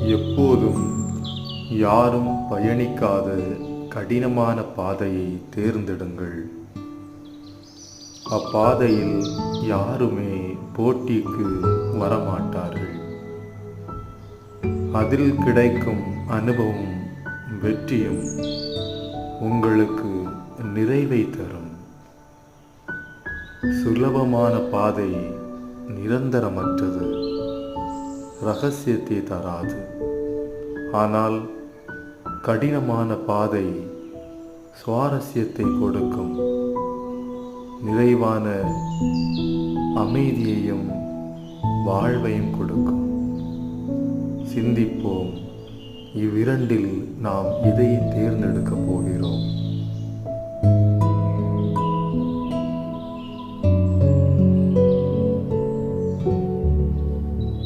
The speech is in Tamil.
எப்போதும் யாரும் பயணிக்காத கடினமான பாதையை தேர்ந்தெடுங்கள். அப்பாதையில் யாருமே போட்டிக்கு வரமாட்டார்கள். அதில் கிடைக்கும் அனுபவம் வெற்றியும் உங்களுக்கு நிறைவை தரும். சுலபமான பாதை நிரந்தரமற்றது, ரகசியத்தை தராது. ஆனால் கடினமான பாதை சுவாரஸ்யத்தை கொடுக்கும், நிறைவான அமைதியையும் வாழ்வையும் கொடுக்கும். சிந்திப்போம், இவ்விரண்டில் நாம் எதை தேர்ந்தெடுக்கப் போகிறோம்?